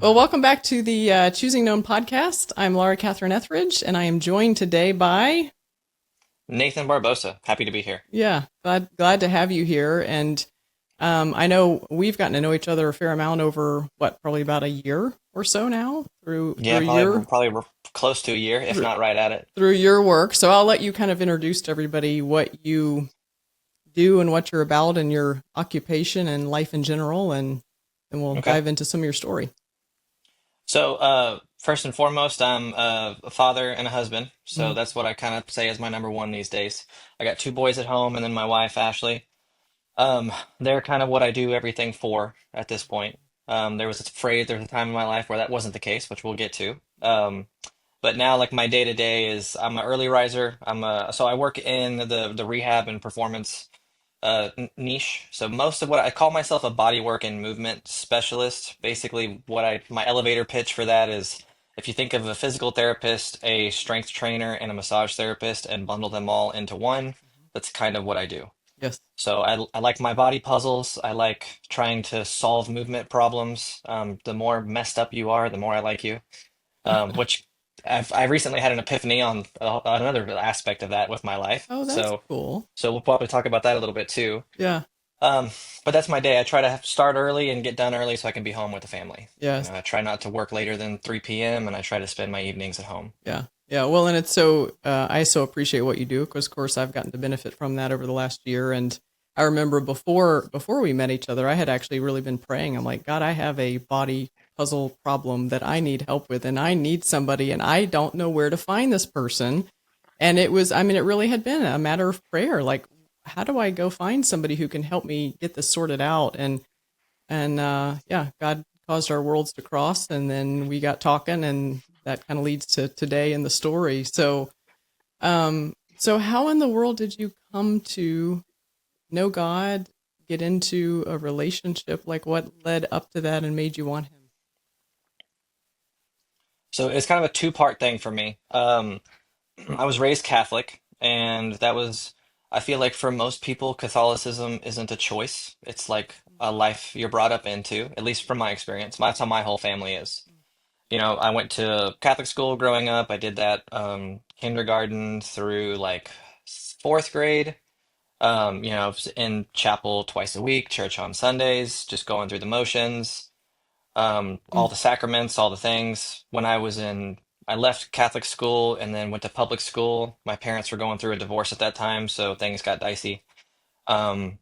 Well, welcome back to the Choosing Known podcast. I'm Laura Catherine Etheridge, and I am joined today by, Nathan Barbosa, happy to be here. yeah, glad to have you here. And I know we've gotten to know each other a fair amount over what, probably about a year or so now Yeah, probably close to a year, if through, not right at it. through your work. So I'll let you kind of introduce to everybody what you do and what you're about and your occupation and life in general, and then we'll Okay. dive into some of your story. First and foremost, I'm a father and a husband. So Mm, that's what I kind of say is my number one these days. I got two boys at home and then my wife, Ashley. Um, they're kind of what I do everything for at this point. There was a time in my life where that wasn't the case, which we'll get to. But now, like my day to day is, I'm an early riser. So I work in the rehab and performance niche. So most of what I call myself a bodywork and movement specialist. Basically, my elevator pitch for that is if you think of a physical therapist, a strength trainer, and a massage therapist and bundle them all into one, that's kind of what I do. yes. So I like my body puzzles. I like trying to solve movement problems. The more messed up you are, the more I like you. Which I recently had an epiphany on another aspect of that with my life. Oh, that's So cool. so we'll probably talk about that a little bit too. Yeah. Um, but that's my day. I try to start early and get done early so I can be home with the family. Yes. I try not to work later than 3 p.m. and I try to spend my evenings at home. Yeah. Yeah. Well, and it's so, I so appreciate what you do because, of course, I've gotten to benefit from that over the last year. And I remember before we met each other, I had actually really been praying. I'm like, God, I have a body puzzle problem that I need help with, and I need somebody, and I don't know where to find this person. And it was, I mean, it really had been a matter of prayer. Like, how do I go find somebody who can help me get this sorted out? And yeah, God caused our worlds to cross, and then we got talking, and that kind of leads to today in the story. So how in the world did you come to know God, get into a relationship? Like, what led up to that and made you want Him? So it's kind of a two-part thing for me. I was raised Catholic, and I feel like for most people, Catholicism isn't a choice. It's like a life you're brought up into, at least from my experience. That's how my whole family is. I went to Catholic school growing up. I did that kindergarten through like fourth grade. In chapel twice a week, church on Sundays, just going through the motions, all Mm, the sacraments, all the things. I left Catholic school and then went to public school. My parents were going through a divorce at that time, so things got dicey. Um,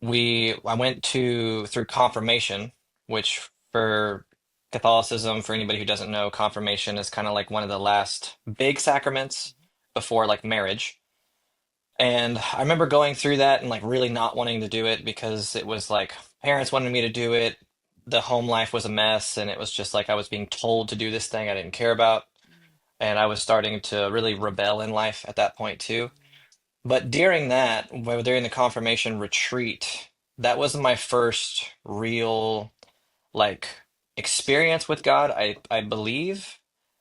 I went through confirmation, which for Catholicism, for anybody who doesn't know, confirmation is kind of like one of the last big sacraments before like marriage. And I remember going through that and like really not wanting to do it because it was like parents wanted me to do it. The home life was a mess, and it was just like I was being told to do this thing I didn't care about. And I was starting to really rebel in life at that point too. But during the confirmation retreat, that was my first real like experience with God. I believe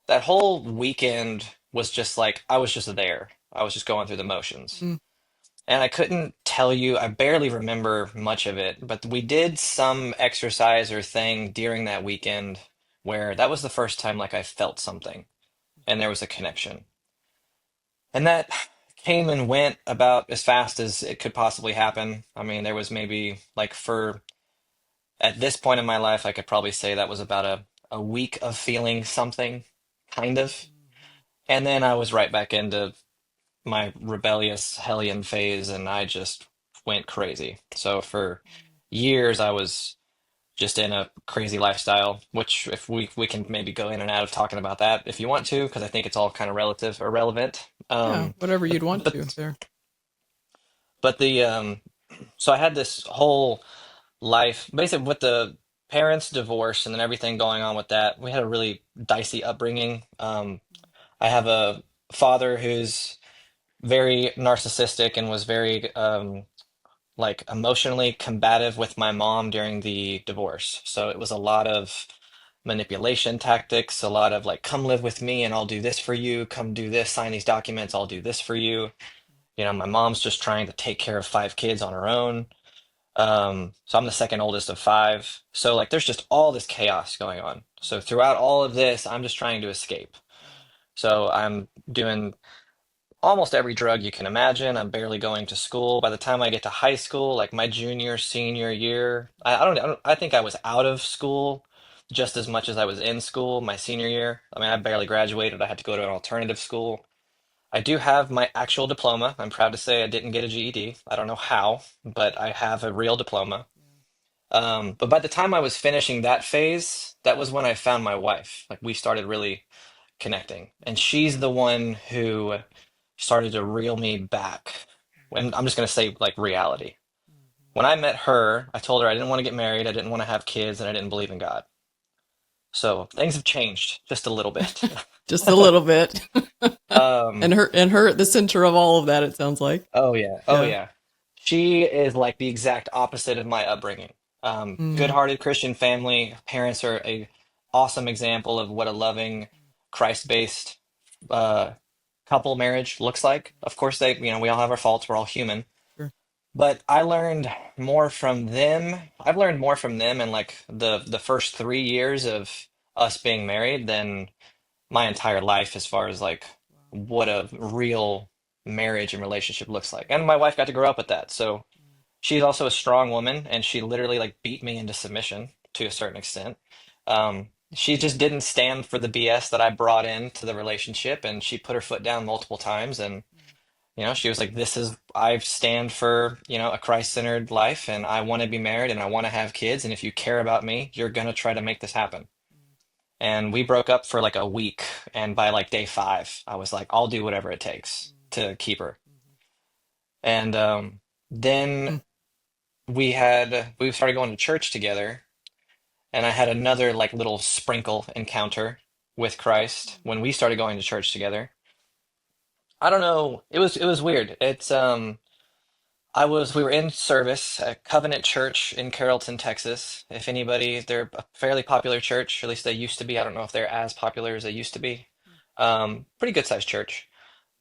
that whole weekend was just like I was just there. I was just going through the motions. mm, And I couldn't tell you, I barely remember much of it, but we did some exercise or thing during that weekend where that was the first time like I felt something and there was a connection. And that came and went about as fast as it could possibly happen. I mean, there was maybe like for at this point in my life, I could probably say that was about a week of feeling something, kind of. And then I was right back into my rebellious hellion phase and I just went crazy. So for years I was just in a crazy lifestyle, which if we can maybe go in and out of talking about that if you want to, because I think it's all kind of relative or relevant. yeah, whatever But you'd want to but there. but the so I had this whole life basically with the parents' divorce and then everything going on with that. We had a really dicey upbringing. I have a father who's very narcissistic and was very like emotionally combative with my mom during the divorce. So it was a lot of manipulation tactics, a lot of like, come live with me and I'll do this for you. Come do this, sign these documents, I'll do this for you. My mom's just trying to take care of five kids on her own. So I'm the second oldest of five. So like there's just all this chaos going on. So throughout all of this, I'm just trying to escape. So I'm doing almost every drug you can imagine. I'm barely going to school. By the time I get to high school, like my junior, senior year, I think I was out of school just as much as I was in school my senior year. I mean, I barely graduated. I had to go to an alternative school. I do have my actual diploma. I'm proud to say I didn't get a GED. I don't know how, but I have a real diploma. But by the time I was finishing that phase, that was when I found my wife. Like we started really connecting, and she's the one who started to reel me back. And I'm just going to say like reality. When I met her, I told her I didn't want to get married, I didn't want to have kids, and I didn't believe in God. So things have changed just a little bit. Just a little bit. Um, And her at the center of all of that, it sounds like. oh yeah, oh Yeah. yeah. She is like the exact opposite of my upbringing. Mm, Good-hearted Christian family. Parents are a awesome example of what a loving, Christ-based uh, couple marriage looks like. Of course, we all have our faults. We're all human. sure. But I learned more from them. I've learned more from them in like the first 3 years of us being married than my entire life as far as like what a real marriage and relationship looks like. And my wife got to grow up with that. So she's also a strong woman and she literally like beat me into submission to a certain extent. She just didn't stand for the BS that I brought into the relationship and she put her foot down multiple times and she was like, I stand for, a Christ-centered life and I want to be married and I want to have kids. And if you care about me, you're going to try to make this happen. And we broke up for like a week. And by like day five, I was like, I'll do whatever it takes to keep her. And then Mm, we started going to church together. And I had another like little sprinkle encounter with Christ when we started going to church together. I don't know. It was weird. We were in service at Covenant Church in Carrollton, Texas. If anybody, they're a fairly popular church, or at least they used to be. I don't know if they're as popular as they used to be. Pretty good sized church.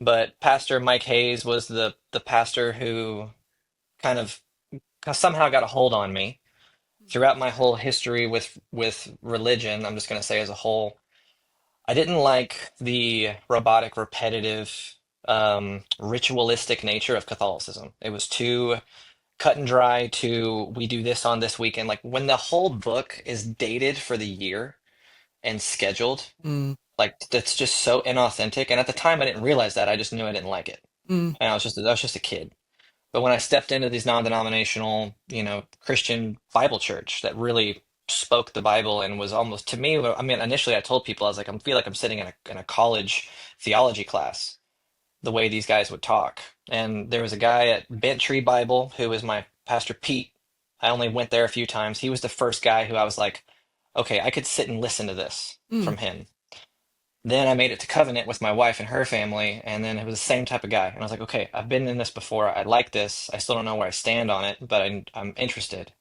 But Pastor Mike Hayes was the pastor who kind of somehow got a hold on me throughout my whole history with religion. I'm just going to say as a whole, I didn't like the robotic, repetitive, ritualistic nature of Catholicism. It was too cut and dry to we do this on this weekend. Like when the whole book is dated for the year and scheduled, mm, like that's just so inauthentic. And at the time, I didn't realize that. I just knew I didn't like it. mm, And I was just a kid. But when I stepped into these non-denominational, Christian Bible church that really spoke the Bible and was almost to me, I mean, initially I told people I was like, I feel like I'm sitting in a college theology class the way these guys would talk. And there was a guy at Bent Tree Bible who was my pastor Pete. I only went there a few times. He was the first guy who I was like, okay, I could sit and listen to this mm, from him. Then I made it to Covenant with my wife and her family, and then it was the same type of guy. And I was like, okay, I've been in this before. I like this. I still don't know where I stand on it, but I'm interested.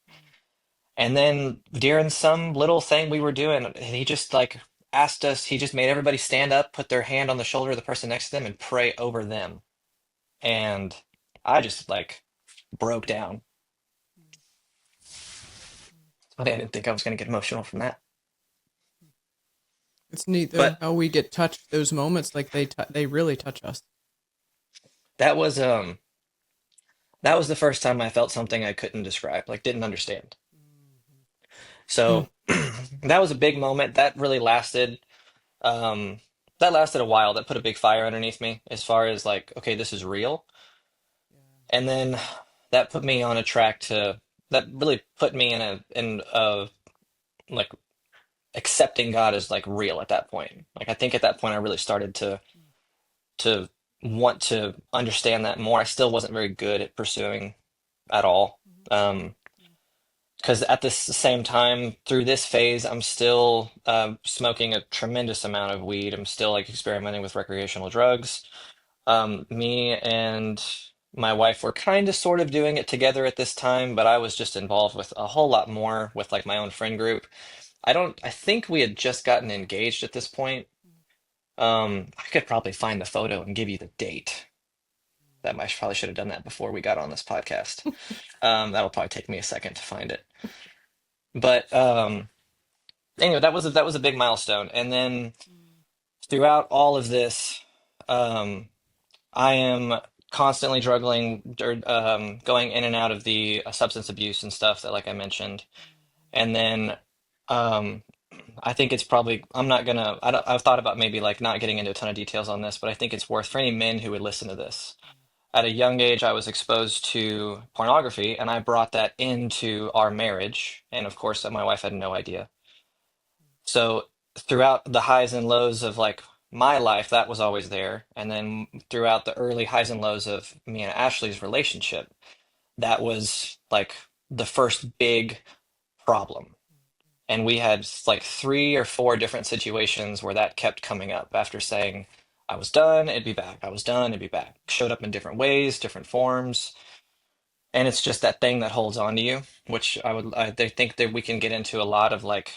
And then during some little thing we were doing, he just like asked us, he just made everybody stand up, put their hand on the shoulder of the person next to them, and pray over them. And I just like broke down. I didn't think I was going to get emotional from that. it's neat though But how we get touched those moments like they really touch us. that was um that was the first time I felt something I couldn't describe, like didn't understand. Mm, So that was a big moment. Um that lasted a while. That put a big fire underneath me as far as like, okay, this is real. And then that put me on a track to that really put me in a like accepting God as like real at that point. Like I think at that point I really started to want to understand that more. I still wasn't very good at pursuing at all. Because at this same time, through this phase, I'm still smoking a tremendous amount of weed. I'm still like experimenting with recreational drugs. Me and my wife were kind of sort of doing it together at this time, but I was just involved with a whole lot more with like my own friend group. I think we had just gotten engaged at this point. I could probably find the photo and give you the date. That I probably should have done that before we got on this podcast. That'll probably take me a second to find it. But anyway, that was a big milestone. And then throughout all of this, um, I am constantly struggling, or going in and out of the substance abuse and stuff that, like I mentioned. And then um, I think it's probably, I'm not gonna, I've thought about maybe like not getting into a ton of details on this, but I think it's worth for any men who would listen to this. At a young age, I was exposed to pornography, and I brought that into our marriage. And of course, my wife had no idea. So throughout the highs and lows of like my life, that was always there. And then throughout the early highs and lows of me and Ashley's relationship, that was like the first big problem. And we had like three or four different situations where that kept coming up after saying, I was done, it'd be back. I was done, it'd be back. Showed up in different ways, different forms. And it's just that thing that holds on to you, which they think that we can get into a lot of like,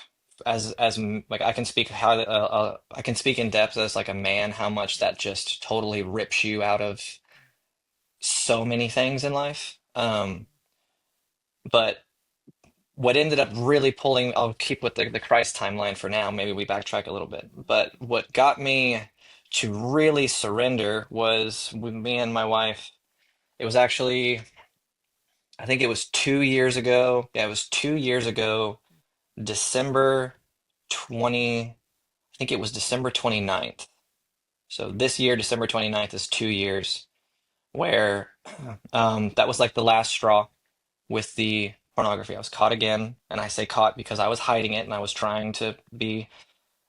like I can speak I can speak in depth as like a man, how much that just totally rips you out of so many things in life. But what ended up really pulling, I'll keep with the Christ timeline for now, maybe we backtrack a little bit. But what got me to really surrender was with me and my wife. It was actually, I think it was 2 years ago. Yeah, it was 2 years ago, December 20, I think it was December 29th. So this year, December 29th is 2 years, where that was like the last straw with the pornography. I was caught again, and I say caught because I was hiding it and I was trying to be,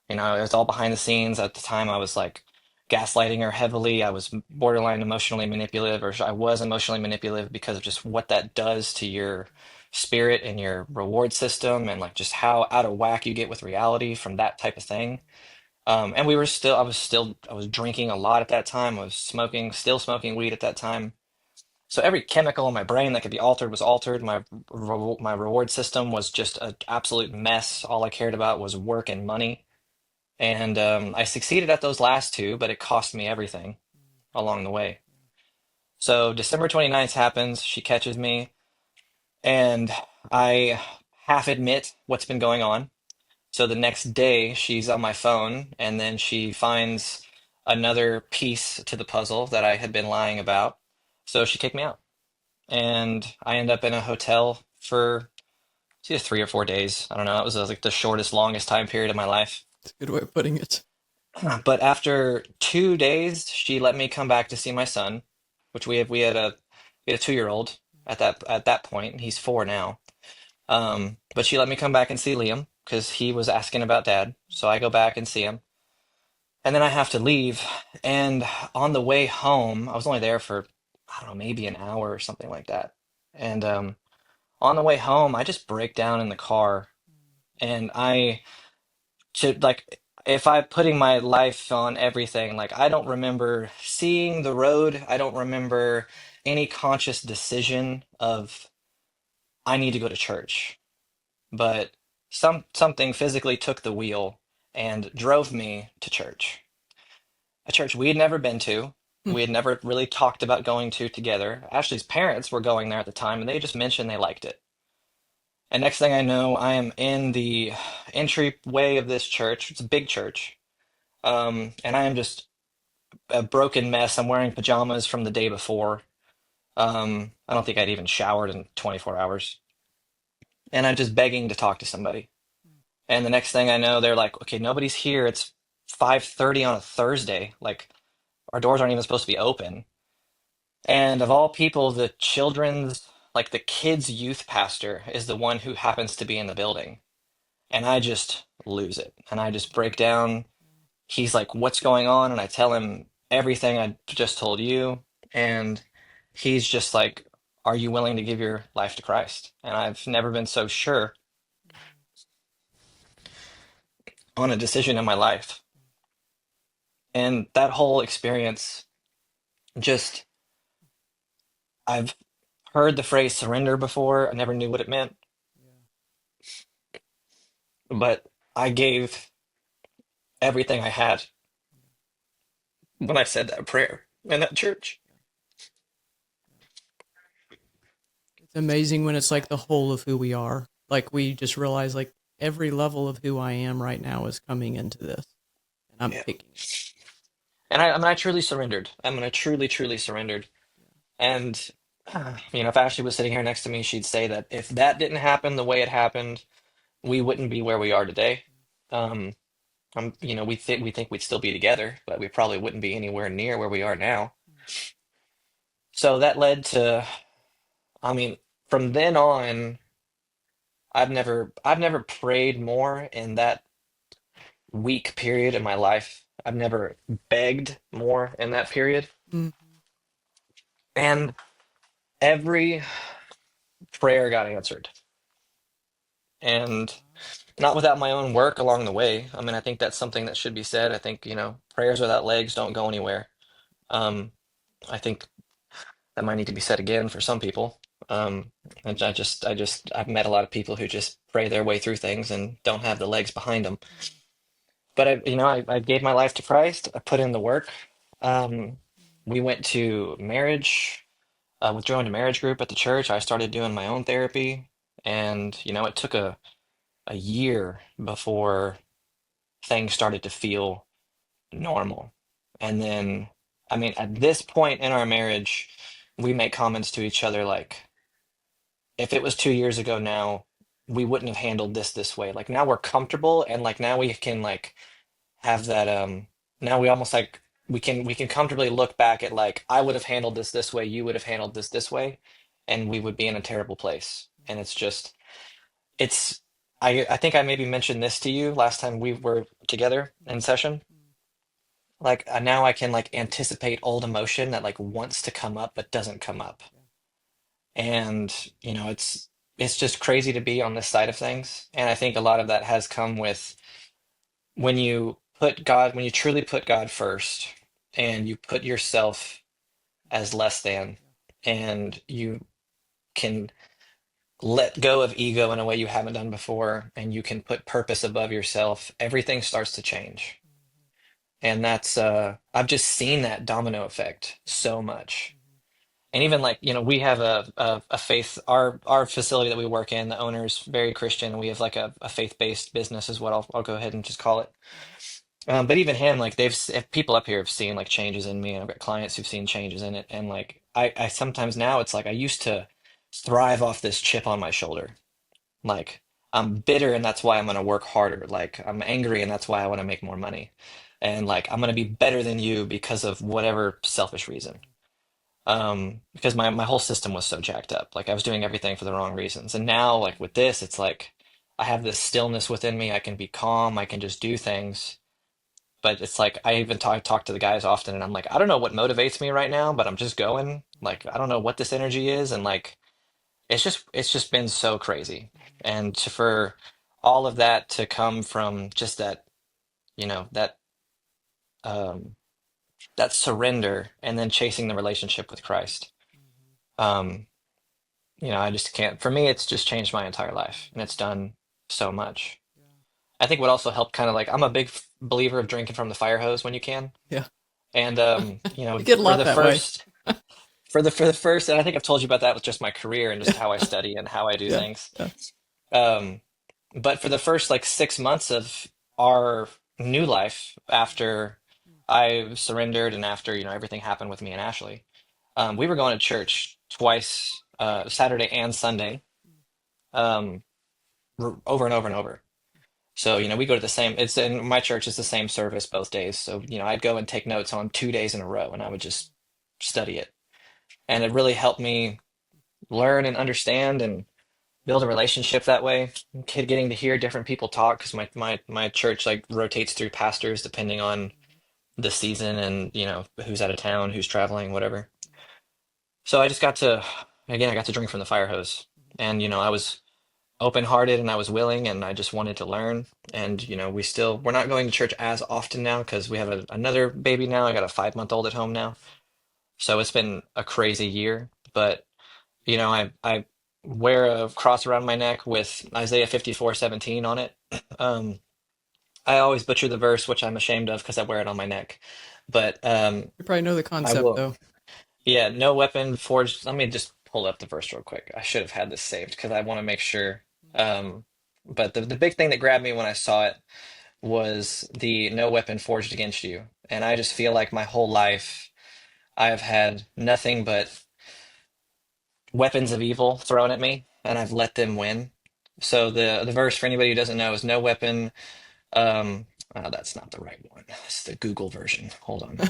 it was all behind the scenes. At the time, I was like gaslighting her heavily. I was borderline emotionally manipulative, or I was emotionally manipulative because of just what that does to your spirit and your reward system, and like just how out of whack you get with reality from that type of thing. And I was drinking a lot at that time. I was still smoking weed at that time. So every chemical in my brain that could be altered was altered. My reward system was just an absolute mess. All I cared about was work and money. And I succeeded at those last two, but it cost me everything along the way. So December 29th happens. She catches me, and I half admit what's been going on. So the next day, she's on my phone, and then she finds another piece to the puzzle that I had been lying about. So she kicked me out, and I end up in a hotel for, it's either 3 or 4 days. I don't know. It was like the shortest, longest time period of my life. It's a good way of putting it. But after 2 days, she let me come back to see my son, which we had a 2-year-old at that point. He's 4 now. But she let me come back and see Liam because he was asking about dad. So I go back and see him. And then I have to leave. And on the way home, I was only there for, I don't know, maybe an hour or something like that. And on the way home, I just break down in the car. And I should like, if I'm putting my life on everything, like I don't remember seeing the road. I don't remember any conscious decision of I need to go to church. But something physically took the wheel and drove me to church. A church we had never been to. We had never really talked about going to together. Ashley's parents were going there at the time, and they just mentioned they liked it. And next thing I know, I am in the entryway of this church. It's a big church. And I am just a broken mess. I'm wearing pajamas from the day before. I don't think I'd even showered in 24 hours. And I'm just begging to talk to somebody. And the next thing I know, they're like, okay, nobody's here. It's 5:30 on a Thursday. Like, our doors aren't even supposed to be open. And of all people, like the kids' youth pastor is the one who happens to be in the building. And I just lose it. And I just break down. He's like, what's going on? And I tell him everything I just told you. And he's just like, are you willing to give your life to Christ? And I've never been so sure on a decision in my life. And that whole experience, just, I've heard the phrase surrender before. I never knew what it meant, but I gave everything I had when I said that prayer in that church. amazing when it's like the whole of who we are. Like we just realize like every level of who I am right now is coming into this, and I'm Yeah. picking it. And I mean, I truly surrendered. I mean, I truly, truly surrendered. And, if Ashley was sitting here next to me, she'd say that if that didn't happen the way it happened, we wouldn't be where we are today. Um, we think we'd still be together, but we probably wouldn't be anywhere near where we are now. So that led to, I mean, from then on, I've never prayed more in that week period in my life. I've never begged more in that period. Mm-hmm. And every prayer got answered. And not without my own work along the way. I mean, I think that's something that should be said. I think, prayers without legs don't go anywhere. Um, I think that might need to be said again for some people. And I've met a lot of people who just pray their way through things and don't have the legs behind them. But I gave my life to Christ. I put in the work. Um, we went to marriage, joined a marriage group at the church. I started doing my own therapy, and it took a year before things started to feel normal. And then, I mean, at this point in our marriage, we make comments to each other like, if it was 2 years ago now, we wouldn't have handled this way. Like now we're comfortable and like now we can like have that now we almost like we can comfortably look back at like I would have handled this way, you would have handled this way, and we would be in a terrible place. And it's just it's I think I maybe mentioned this to you last time we were together in session. Like now I can like anticipate old emotion that like wants to come up but doesn't come up. And it's just crazy to be on this side of things. And I think a lot of that has come with when you truly put God first and you put yourself as less than, and you can let go of ego in a way you haven't done before, and you can put purpose above yourself, everything starts to change. And that's I've just seen that domino effect so much. And even like, we have a faith, our facility that we work in, the owner's very Christian, and we have like a faith-based business is what I'll go ahead and just call it. But even him, like if people up here have seen like changes in me, and I've got clients who've seen changes in it, and like I sometimes now it's like I used to thrive off this chip on my shoulder. Like I'm bitter and that's why I'm gonna work harder. Like I'm angry and that's why I want to make more money. And like I'm gonna be better than you because of whatever selfish reason. Because my whole system was so jacked up. Like I was doing everything for the wrong reasons. And now like with this, it's like I have this stillness within me. I can be calm, I can just do things. But it's like I even talk to the guys often, and I'm like, I don't know what motivates me right now, but I'm just going. Like I don't know what this energy is, and like it's just been so crazy. And for all of that to come from just that um, that surrender, and then chasing the relationship with Christ. Um, I just can't. For me, it's just changed my entire life, and it's done so much. I think what also helped, kind of like I'm a big believer of drinking from the fire hose when you can. Yeah. And We get a for lot the that way. first for the first, and I think I've told you about that with just my career and just how I study and how I do Yeah. things. Yeah. Um, but for the first like 6 months of our new life after I surrendered and after everything happened with me and Ashley, we were going to church twice, Saturday and Sunday, um, over and over and over. So, we go to the same, it's in my church, it's the same service both days. So, I'd go and take notes on 2 days in a row and I would just study it. And it really helped me learn and understand and build a relationship that way. Getting to hear different people talk, because my church like rotates through pastors depending on the season and, who's out of town, who's traveling, whatever. So I got to drink from the fire hose. And, I was open-hearted and I was willing and I just wanted to learn. And we're not going to church as often now because we have another baby now. I got a 5-month-old at home now, so it's been a crazy year. But I wear a cross around my neck with Isaiah 54:17 on it. Um, I always butcher the verse, which I'm ashamed of because I wear it on my neck. But You probably know the I concept will. though. Yeah, no weapon forged. Let me just pull up the verse real quick. I should have had this saved because I want to make sure. Um, but the big thing that grabbed me when I saw it was the no weapon forged against you. And I just feel like my whole life I've had nothing but weapons of evil thrown at me, and I've let them win. So the verse for anybody who doesn't know is no weapon. That's not the right one. It's the Google version. Hold on.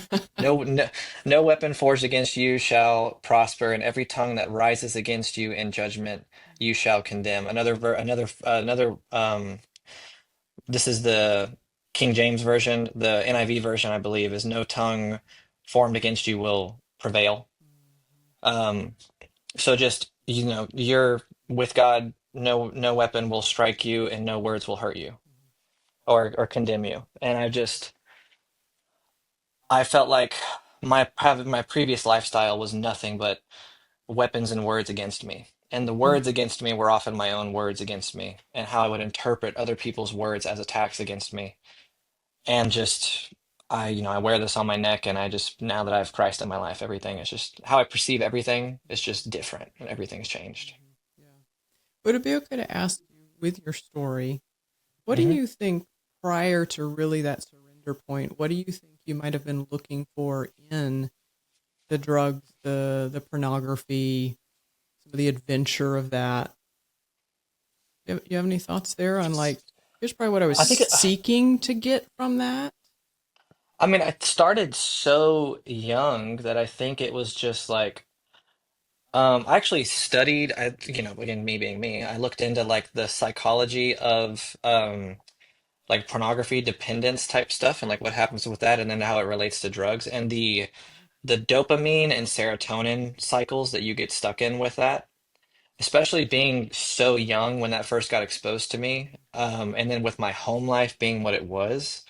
No weapon forged against you shall prosper, and every tongue that rises against you in judgment you shall condemn. Another. This is the King James version. The NIV version, I believe, is no tongue formed against you will prevail. Um, so just you're with God. No weapon will strike you, and no words will hurt you or condemn you. And I felt like my previous lifestyle was nothing but weapons and words against me. And the words against me were often my own words against me, and how I would interpret other people's words as attacks against me. And just I wear this on my neck, and I just now that I have Christ in my life, everything is just how I perceive everything is just different, and everything's changed. Yeah. Would it be okay to ask you with your story, what do hmm you think prior to really that surrender point, what do you think you might have been looking for in the drugs, the pornography, some of the adventure of that? You have any thoughts there on like, here's probably what I was I think seeking to get from that? I mean, I started so young that I think it was just like I actually studied, again, me being me, I looked into like the psychology of like pornography dependence type stuff and like what happens with that and then how it relates to drugs and the dopamine and serotonin cycles that you get stuck in with that, especially being so young when that first got exposed to me, and then with my home life being what it was,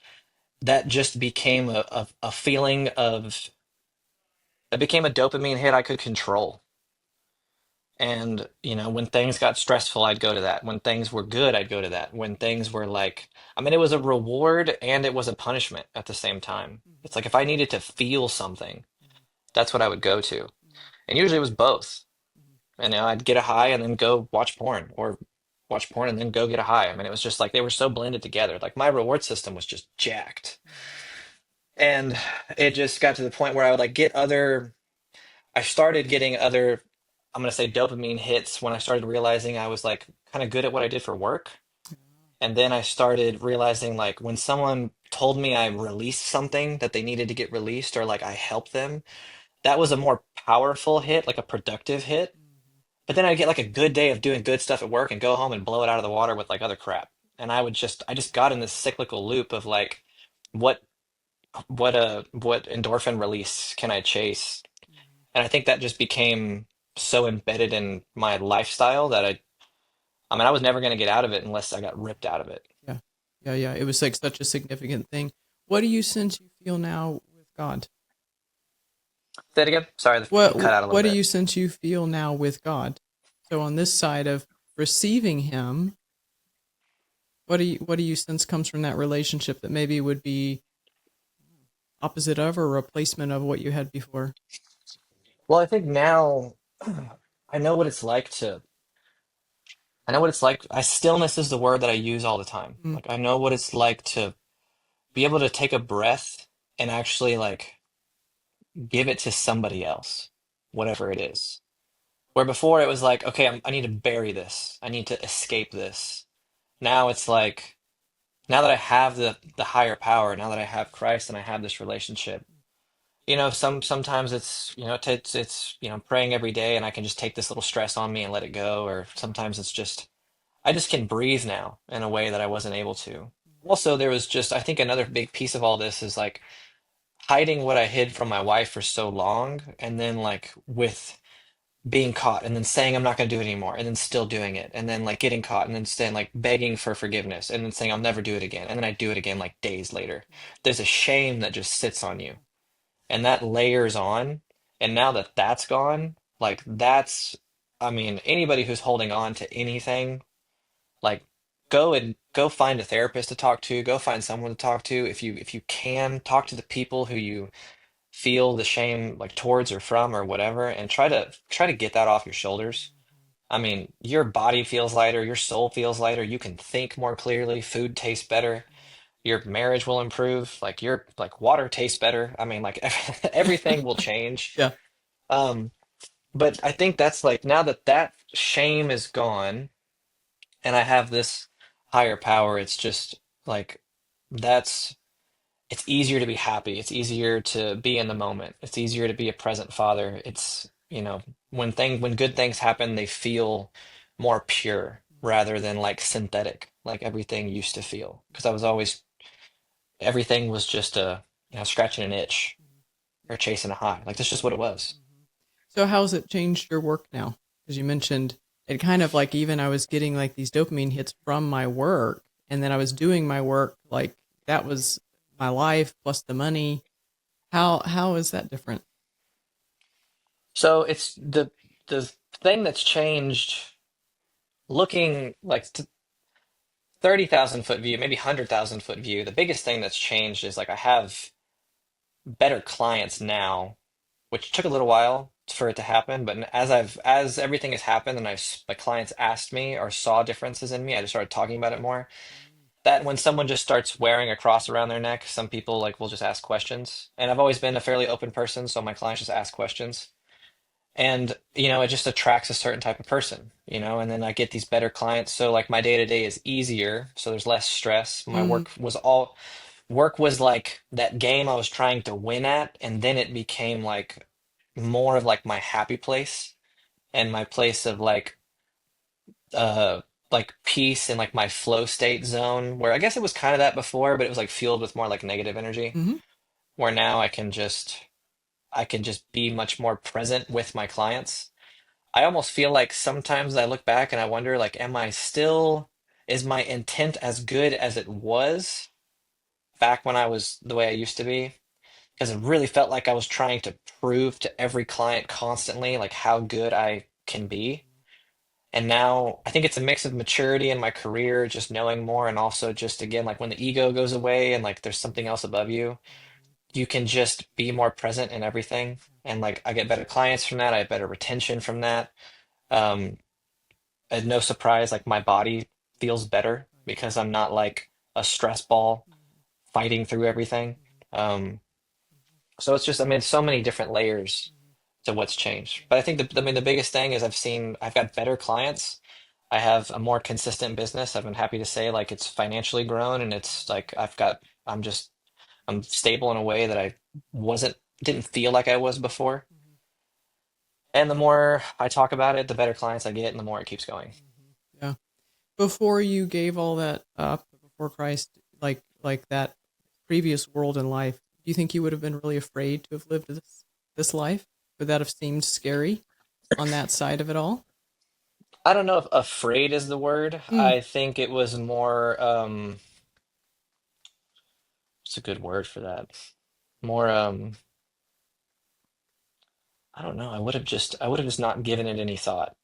that just became a feeling of it became a dopamine hit I could control. And, when things got stressful, I'd go to that. When things were good, I'd go to that. When things were like, I mean, it was a reward and it was a punishment at the same time. It's like if I needed to feel something, that's what I would go to. And usually it was both. And I'd get a high and then go watch porn or watch porn and then go get a high. I mean, it was just like they were so blended together. Like my reward system was just jacked. And it just got to the point where I would like I started getting other, I'm going to say dopamine hits when I started realizing I was like kind of good at what I did for work. And then I started realizing like when someone told me I released something that they needed to get released or like I helped them, that was a more powerful hit, like a productive hit. But then I'd get like a good day of doing good stuff at work and go home and blow it out of the water with like other crap. And I just got in this cyclical loop of like, what, what endorphin release can I chase? And I think that just became so embedded in my lifestyle that I mean, I was never going to get out of it unless I got ripped out of it. Yeah. Yeah, yeah. It was like such a significant thing. What do you sense you feel now with God? Say that again. Sorry, you What cut out a little what do bit. you sense you feel now with God? So on this side of receiving him, what do you sense comes from that relationship that maybe would be opposite of or replacement of what you had before? Well, I think now I know what it's like I know what it's like. Stillness is the word that I use all the time. Mm, Like, I know what it's like to be able to take a breath and actually like give it to somebody else, whatever it is. Where before it was like, okay, I need to bury this. I need to escape this. Now it's like, now that I have the higher power, now that I have Christ and I have this relationship, sometimes it's it's praying every day and I can just take this little stress on me and let it go. Or sometimes it's just I just can breathe now in a way that I wasn't able to. Also, there was just I think another big piece of all this is like hiding what I hid from my wife for so long, and then like with being caught and then saying I'm not going to do it anymore and then still doing it and then like getting caught and then staying like begging for forgiveness and then saying I'll never do it again and then I do it again like days later. There's a shame that just sits on you and that layers on. And now that that's gone, like I mean, anybody who's holding on to anything, like go find a therapist to talk to, go find someone to talk to. If you can talk to the people who you feel the shame like towards or from or whatever, and try to get that off your shoulders. I mean, your body feels lighter, your soul feels lighter, you can think more clearly, food tastes better, your marriage will improve, like your like water tastes better. I mean, like everything will change. Yeah. Um, but I think that's like now that that shame is gone and I have this higher power, it's just like that's it's easier to be happy. It's easier to be in the moment. It's easier to be a present father. It's, when good things happen, they feel more pure rather than like synthetic, like everything used to feel. Because I was always everything was just scratching an itch or chasing a high. Like that's just what it was. So how's it changed your work now? Because you mentioned it kind of like even I was getting like these dopamine hits from my work, and then I was doing my work like that was my life plus the money. How is that different? So it's the thing that's changed looking like 30,000 foot view, maybe 100,000 foot view. The biggest thing that's changed is like I have better clients now, which took a little while for it to happen. But as everything has happened and my clients asked me or saw differences in me, I just started talking about it more. That when someone just starts wearing a cross around their neck, some people like will just ask questions. And I've always been a fairly open person, so my clients just ask questions. And it just attracts a certain type of person, and then I get these better clients. So like my day to day is easier, so there's less stress. My Mm, work was like that game I was trying to win at, and then it became like more of like my happy place and my place of uh like peace and like my flow state zone, where I guess it was kind of that before, but it was like fueled with more like negative energy, hmm where now I can just be much more present with my clients. I almost feel like sometimes I look back and I wonder like, is my intent as good as it was back when I was the way I used to be? Because it really felt like I was trying to prove to every client constantly like how good I can be. And now I think it's a mix of maturity in my career, just knowing more, and also just again, like when the ego goes away and like there's something else above you, you can just be more present in everything. And like I get better clients from that, I have better retention from that. Um, and no surprise, like my body feels better because I'm not like a stress ball fighting through everything. Um, so it's just, I mean, so many different layers to what's changed. But I think the biggest thing is I've got better clients. I have a more consistent business. I've been happy to say like it's financially grown, and it's like I'm stable in a way that I didn't feel like I was before. And the more I talk about it, the better clients I get and the more it keeps going. yeah. Before you gave all that up, before Christ, like that previous world in life, do you think you would have been really afraid to have lived this life? Would that have seemed scary on that side of it all? I don't know if afraid is the word. Mm, I think it was more, what's a good word for that? More, I don't know. I would have just not given it any thought.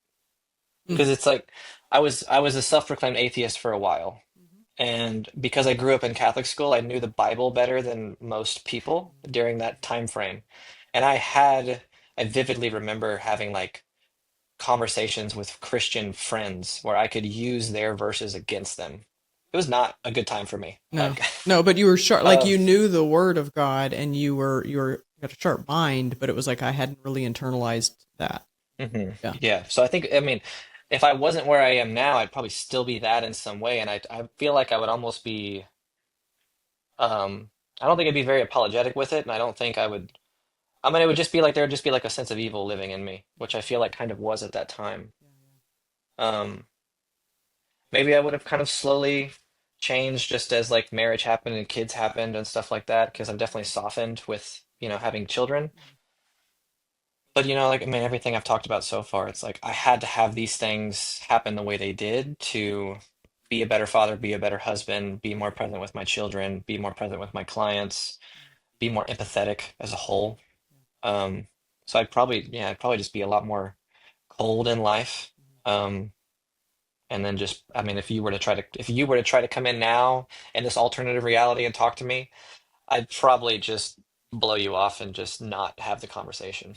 mm, Because it's like I was a self-proclaimed atheist for a while. And because I grew up in Catholic school, I knew the Bible better than most people during that time frame. And I vividly remember having like conversations with Christian friends where I could use their verses against them. It was not a good time for me. no, Like, no, but you were sharp. Like uh, you knew the word of God, and you had a sharp mind. But it was like I hadn't really internalized that. Yeah. yeah. So I think, I mean, if I wasn't where I am now, I'd probably still be that in some way. And I feel like I would almost be, I don't think I'd be very apologetic with it. And I don't think I would, I mean, it would just be like, there would just be like a sense of evil living in me, which I feel like kind of was at that time. Um, Maybe I would have kind of slowly changed just as like marriage happened and kids happened and stuff like that, because I've definitely softened with, having children. But like I mean, everything I've talked about so far, it's like I had to have these things happen the way they did to be a better father, be a better husband, be more present with my children, be more present with my clients, be more empathetic as a whole. Um, so I'd probably just be a lot more cold in life. Um, and then just, I mean, if you were to try to come in now in this alternative reality and talk to me, I'd probably just blow you off and just not have the conversation.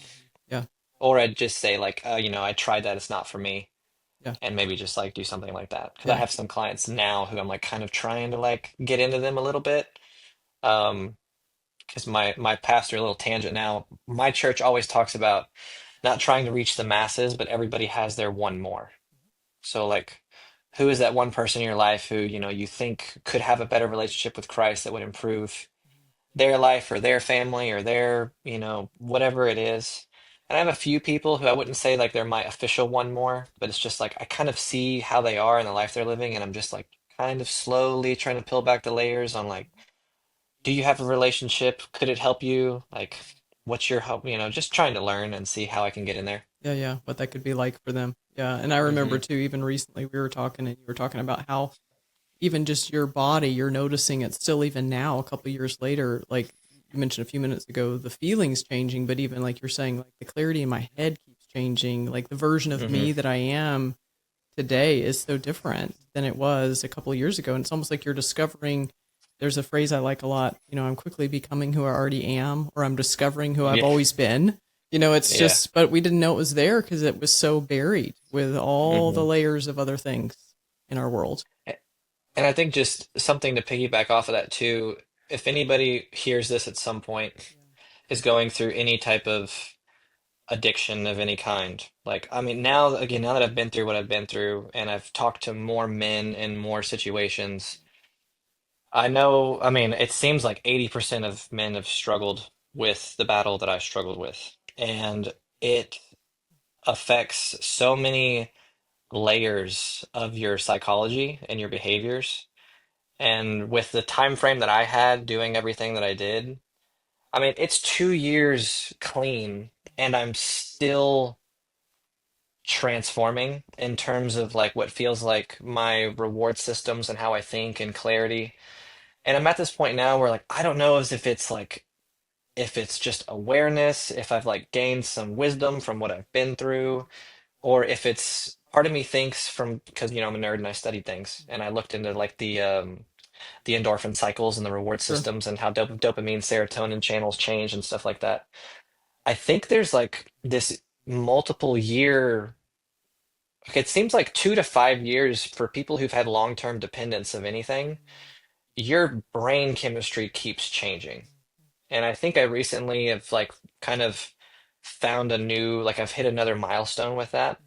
Yeah. Or I'd just say like, I tried that, it's not for me, Yeah. and maybe just like do something like that. Because I Yeah. have some clients now who I'm like kind of trying to like get into them a little bit. Um, because my pastor, a little tangent now, my church always talks about not trying to reach the masses, but everybody has their one more. So like, who is that one person in your life who, you think could have a better relationship with Christ that would improve their life or their family or their, whatever it is. And I have a few people who I wouldn't say like they're my official one more, but it's just like I kind of see how they are in the life they're living, and I'm just like kind of slowly trying to peel back the layers on like, do you have a relationship? Could it help you? Like, what's your help? Just trying to learn and see how I can get in there. Yeah, yeah, what that could be like for them. Yeah, and I remember Hmm. too, even recently we were talking and you were talking about how even just your body, you're noticing it still even now, a couple years later, like you mentioned a few minutes ago, the feelings changing, but even like you're saying, like the clarity in my head keeps changing. Like the version of Hmm. me that I am today is so different than it was a couple of years ago. And it's almost like you're discovering, there's a phrase I like a lot, I'm quickly becoming who I already am, or I'm discovering who I've Yeah. always been. It's Yeah. just, but we didn't know it was there because it was so buried with all the Hmm. layers of other things in our world. And I think just something to piggyback off of that too, if anybody hears this at some point, is going through any type of addiction of any kind. Like, I mean, now, again, now that I've been through what I've been through and I've talked to more men in more situations, I know, I mean, it seems like 80% of men have struggled with the battle that I struggled with. And it affects so many layers of your psychology and your behaviors. And with the time frame that I had doing everything that I did, I mean, it's 2 years clean, and I'm still transforming in terms of like what feels like my reward systems and how I think and clarity. And I'm at this point now where like I don't know as if it's like if it's just awareness, if I've like gained some wisdom from what I've been through, or if it's part of me thinks from because I'm a nerd and I studied things and I looked into like the endorphin cycles and the reward Sure. systems and how dopamine, serotonin channels change and stuff like that. I think there's like this multiple year, like, it seems like 2 to 5 years for people who've had long-term dependence of anything, your brain chemistry keeps changing. And I think I recently have like kind of found a new, like I've hit another milestone with that.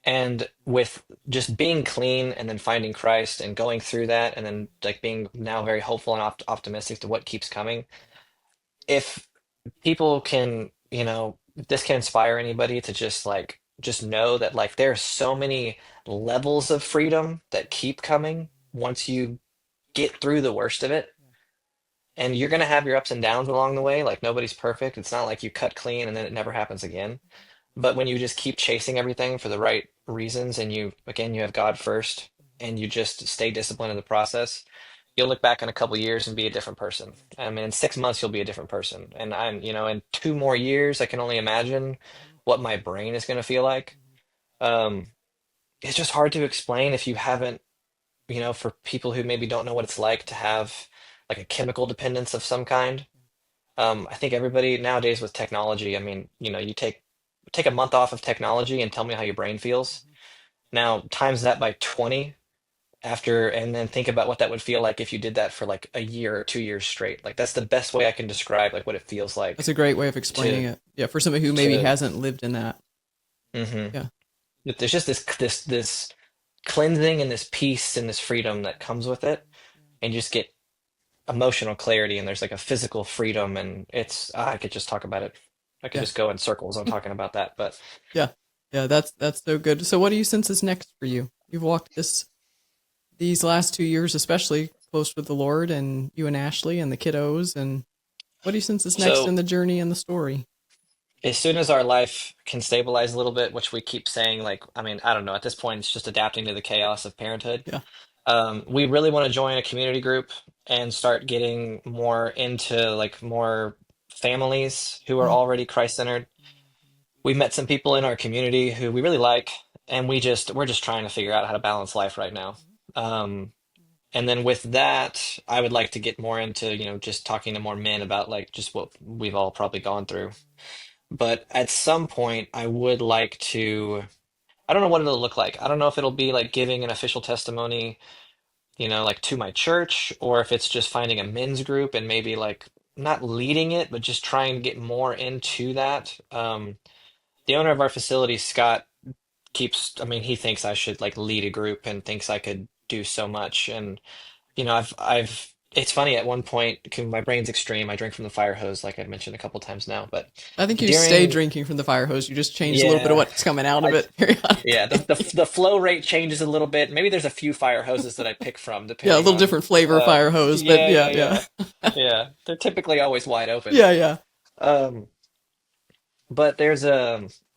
And with just being clean and then finding Christ and going through that and then like being now very hopeful and optimistic to what keeps coming. If people can, if this can inspire anybody to just know that like there are so many levels of freedom that keep coming once you get through the worst of it. And you're going to have your ups and downs along the way. Like nobody's perfect. It's not like you cut clean and then it never happens again. But when you just keep chasing everything for the right reasons and you have God first and you just stay disciplined in the process, you'll look back in a couple years and be a different person. I mean, in 6 months, you'll be a different person. And in 2 more years, I can only imagine what my brain is going to feel like. Um, it's just hard to explain if you haven't, for people who maybe don't know what it's like to have like a chemical dependence of some kind. I think everybody nowadays with technology, I mean, you take a month off of technology and tell me how your brain feels. Now, times that by 20 after, and then think about what that would feel like if you did that for like a year or 2 years straight. Like that's the best way I can describe like what it feels That's a like great way of explaining to it. Yeah, for somebody who maybe to hasn't lived in that. hmm Yeah. there's just this cleansing and this peace and this freedom that comes with it, and you just get emotional clarity and there's like a physical freedom, and I could just talk about it. I could Yeah. just go in circles on talking about that, but Yeah. Yeah, that's so good. So what do you sense is next for you? You've walked these last 2 years especially close with the Lord and you and Ashley and the kiddos, and what do you sense is next in so the journey and the story? as soon as our life can stabilize a little bit, which we keep saying, like, I mean, I don't know, at this point, it's just adapting to the chaos of parenthood. Yeah. We really want to join a community group and start getting more into like more families who are Mhm. already Christ-centered. We met some people in our community who we really like, and we're just trying to figure out how to balance life right now. Um, And then with that, I would like to get more into, just talking to more men about like just what we've all probably gone through. But at some point, I would like to, I don't know what it'll look like. I don't know if it'll be like giving an official testimony, like to my church, or if it's just finding a men's group and maybe like not leading it, but just trying to get more into that. The owner of our facility, Scott, I mean, he thinks I should like lead a group and thinks I could do so much. And it's funny at one point, 'cause my brain's extreme. I drink from the fire hose, like I've mentioned a couple times now. But I think you stay during, drinking from the fire hose. You just change a little bit of yeah, what's coming out of I, it yeah, periodically. the flow rate changes a little bit. Maybe there's a few fire hoses that I pick from, Yeah, a depending little on, different flavor fire hose, but yeah, yeah, yeah, yeah. yeah, yeah. They're typically always wide open. Yeah, yeah. Um, but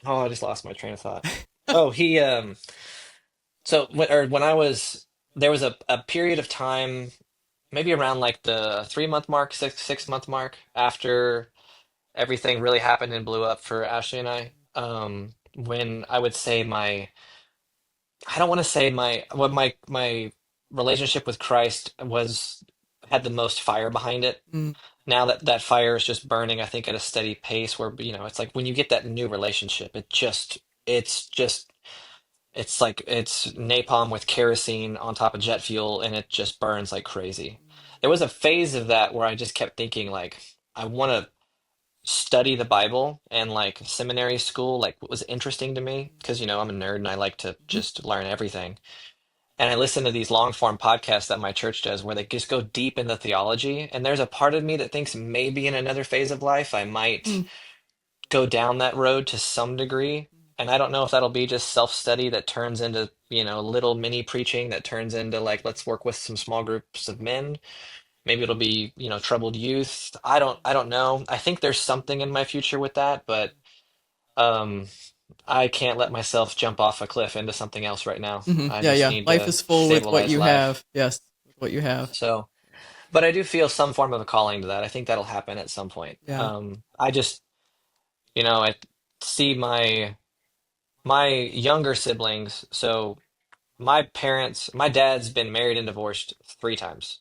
oh, I just lost my train of thought. Oh, when I was, there was a period of time, maybe around like the 3 month mark, 6 month mark, after everything really happened and blew up for Ashley and I. When I would say I don't want to say my relationship with Christ had the most fire behind it. Mm, Now that fire is just burning, I think at a steady pace where, it's like when you get that new relationship, it's like it's napalm with kerosene on top of jet fuel, and it just burns like crazy. There was a phase of that where I just kept thinking like I want to study the Bible, and like seminary school like was interesting to me because I'm a nerd and I like to mhm, just learn everything. And I listen to these long form podcasts that my church does where they just go deep into theology. And there's a part of me that thinks maybe in another phase of life I might mm, go down that road to some degree. And I don't know if that'll be just self-study that turns into, little mini preaching that turns into like, let's work with some small groups of men. Maybe it'll be, troubled youth. I don't know. I think there's something in my future with that, but um I can't let myself jump off a cliff into something else right now. I Yeah, just yeah. need Life to is full with what stabilize you life. have. Yes, with what you have. So, but I do feel some form of a calling to that. I think that'll happen at some point. Yeah. I just, I see my younger siblings. So my dad's been married and divorced 3 times.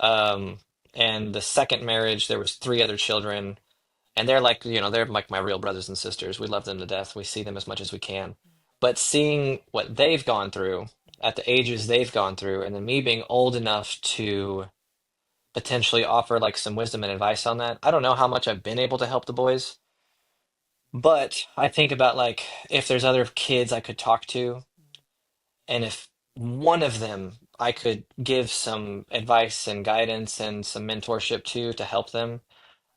Um, and the second marriage, there was 3 other children, and they're like my real brothers and sisters. We love them to death. We see them as much as we can. But seeing what they've gone through at the ages they've gone through, and then me being old enough to potentially offer like some wisdom and advice on that. I don't know how much I've been able to help the boys, but I think about like if there's other kids I could talk to, and if one of them I could give some advice and guidance and some mentorship to help them,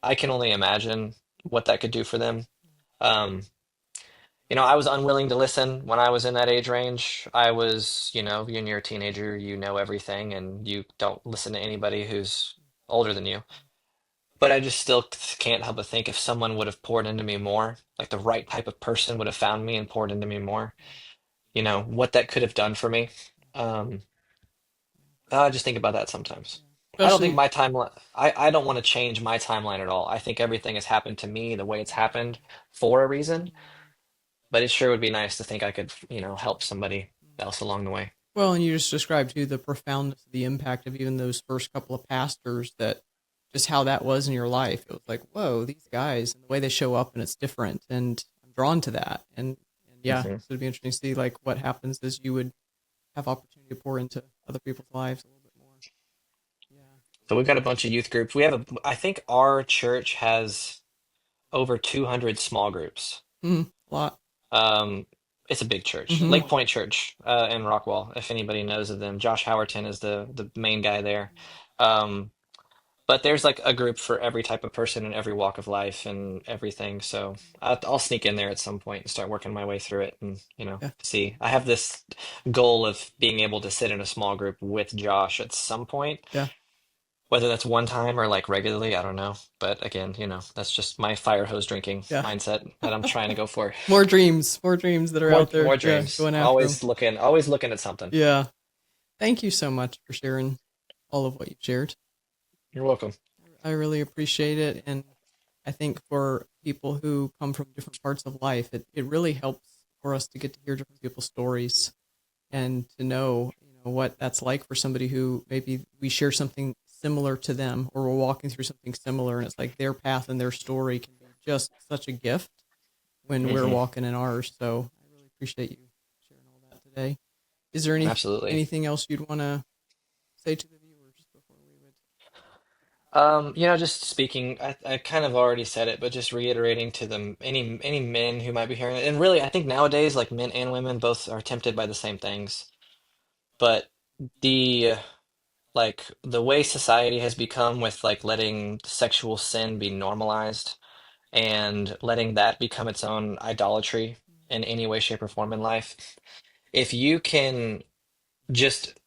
I can only imagine what that could do for them. Um, I was unwilling to listen when I was in that age range. I was, when you're a teenager, you know everything and you don't listen to anybody who's older than you. But I just still can't help but think if someone would have poured into me more, like the right type of person would have found me and poured into me more, what that could have done for me. Um, I just think about that sometimes. I don't think Especially, my timeline, I don't want to change my timeline at all. I think everything has happened to me the way it's happened for a reason, but it sure would be nice to think I could, help somebody else along the way. well, and you just described too the profoundness of the impact of even those first couple of pastors, that just how that was in your life. It was like, whoa, these guys and the way they show up, and it's different, and I'm drawn to that. And yeah, hmm so it'd be interesting to see like what happens as you would have opportunity to pour into other people's lives a little bit more. Yeah. So we've got a bunch of youth groups. I think our church has over 200 small groups. A lot. Um, it's a big church, Mm-hmm. Lake Point Church, in Rockwall. If anybody knows of them, Josh Howerton is the main guy there. Um, but there's like a group for every type of person in every walk of life and everything. So I'll sneak in there at some point and start working my way through it, and Yeah. see. I have this goal of being able to sit in a small group with Josh at some point. Yeah. Whether that's one time or like regularly, I don't know. But again, that's just my fire hose drinking Yeah. mindset that I'm trying to go for. More dreams that are More out there. more Yeah. dreams. Going after them. Always looking at something. Yeah. Thank you so much for sharing all of what you shared. You're welcome. I really appreciate it. And I think for people who come from different parts of life, it really helps for us to get to hear different people's stories and to know, what that's like for somebody who maybe we share something similar to them, or we're walking through something similar, and it's like their path and their story can be just such a gift when we're Hmm. walking in ours. So I really appreciate you sharing all that today. Is there Absolutely. anything else you'd want to say to the viewers before we would? Just speaking, I kind of already said it, but just reiterating to them, any men who might be hearing it, and really, I think nowadays, like men and women both are tempted by the same things. But the like the way society has become with like letting sexual sin be normalized and letting that become its own idolatry in any way, shape, or form in life. If you can just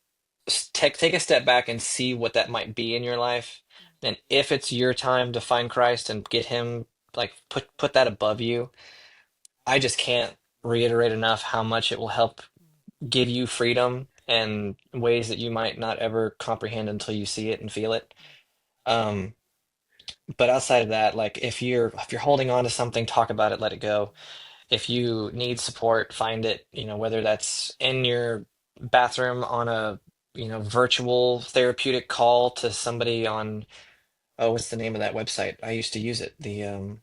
take a step back and see what that might be in your life, then if it's your time to find Christ and get him, like put that above you, I just can't reiterate enough how much it will help give you freedom and ways that you might not ever comprehend until you see it and feel it. Um, but outside of that, like if you're holding on to something, talk about it, let it go. If you need support, find it, whether that's in your bathroom on a, virtual therapeutic call to somebody on, oh, what's the name of that website? I used to use it, the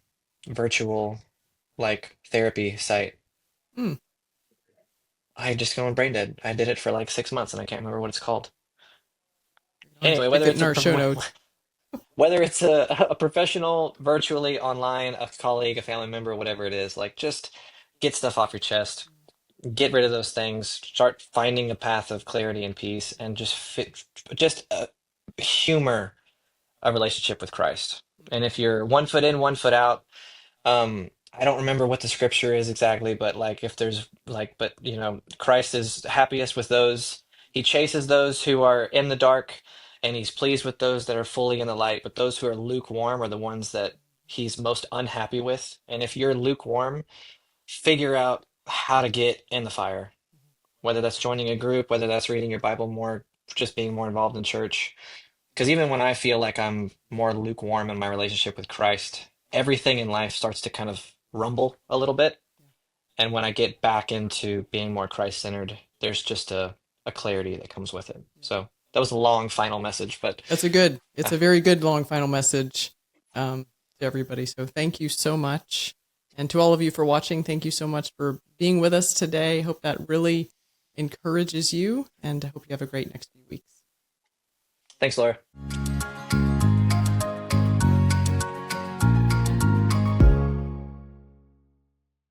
virtual like therapy site. Hmm. I just going brain dead. I did it for like 6 months and I can't remember what it's called. I'll Anyway, stick it in our show notes. whether it's a professional virtually online, a colleague, a family member, whatever it is, like just get stuff off your chest, get rid of those things, start finding a path of clarity and peace, and just humor a relationship with Christ. And if you're 1 foot in, 1 foot out, I don't remember what the scripture is exactly, but like if there's like, but Christ is happiest with those. He chases those who are in the dark, and he's pleased with those that are fully in the light. But those who are lukewarm are the ones that he's most unhappy with. And if you're lukewarm, figure out how to get in the fire, whether that's joining a group, whether that's reading your Bible more, just being more involved in church. Because even when I feel like I'm more lukewarm in my relationship with Christ, everything in life starts to kind of rumble a little bit. And when I get back into being more Christ-centered, there's just a clarity that comes with it. So that was a long final message, but It's uh, a very good long final message to everybody. So thank you so much. And to all of you for watching, thank you so much for being with us today. Hope that really encourages you, and I hope you have a great next few weeks. thanks, Laura.